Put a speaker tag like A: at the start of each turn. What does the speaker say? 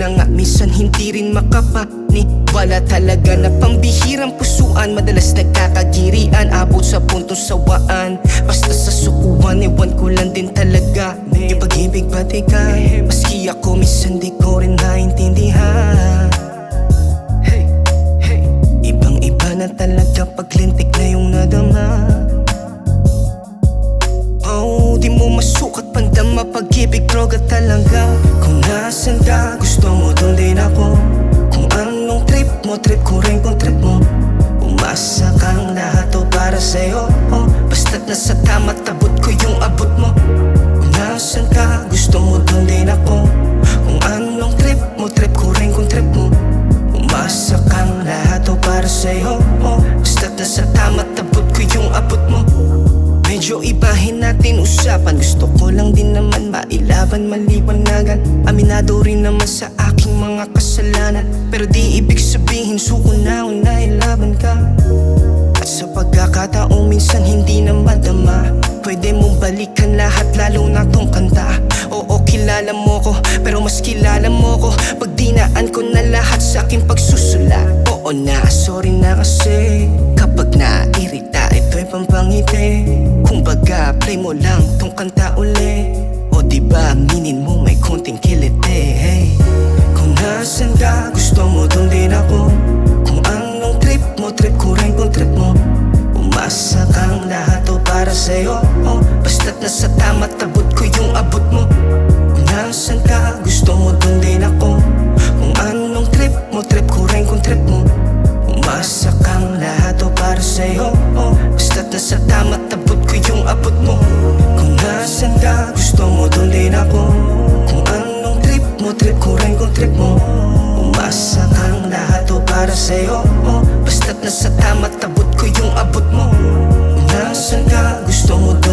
A: na nga minsan hindi rin makapaniwala talaga na pambihirang pusuan, madalas nagkakagirian, abot sa puntong sawaan. Basta sa sukuan, ewan ko lang din talaga yung pag-ibig batikan. Maski ako minsan di ko rin naintindihan. Ibang-iba na talaga paglintik na yung nadama. Oh, di mo masukat pandama, pag-ibig droga talaga. Kung nasan ka, gusto mo dun din ako. Kung anong trip mo, trip ko rin kung trip mo. Umasa kang lahat to para sa'yo, oh. Basta't nasa tama, tabot ko yung abot mo. Kung nasan ka, gusto mo dun din ako. Kung anong trip mo, trip ko rin kung trip mo. Umasa kang lahat to para sa'yo, oh. Basta't nasa tama, tabot ko yung abot mo. Medyo ibahin natin usapan, gusto ko lang din naman mailaban, maliwanagan. Aminado rin naman sa aking mga kasalanan, pero di ibig sabihin suko na o nailaban ka. At sa pagkakataong minsan hindi na madama, pwede mong balikan lahat, lalo na tong kanta. Oo, kilala mo ko, pero mas kilala mo ko pag dinaan ko na lahat sa aking pagsusula. Oo na, sorry na kasi kapag nairita, ito'y pampangiti. Kumbaga, play mo lang tong kanta uli. O diba, aminin mo may konting kiliti, hey. Kung nasan ka, gusto mo dun din ako. Kung anong trip mo, trip ko rin kung trip mo. Umasa kang lahat to para sa'yo, oh. Basta't nasa tama, tabot ko yung abot mo. Kung nasan ka, gusto mo dun din ako. Kung anong trip mo, trip ko rin kung trip mo. Umasa kang lahat to para sa'yo, oh. Basta't nasa tama, tabot ko yung abot mo. Kung nasan ka, gusto mo dun din ako. Kung anong trip mo, trip ko rin kung trip mo. Umasa kang lahat to para sa'yo, oh. Basta't nasa tama, tabot ko yung abot mo. Kung nasan ka, gusto mo dun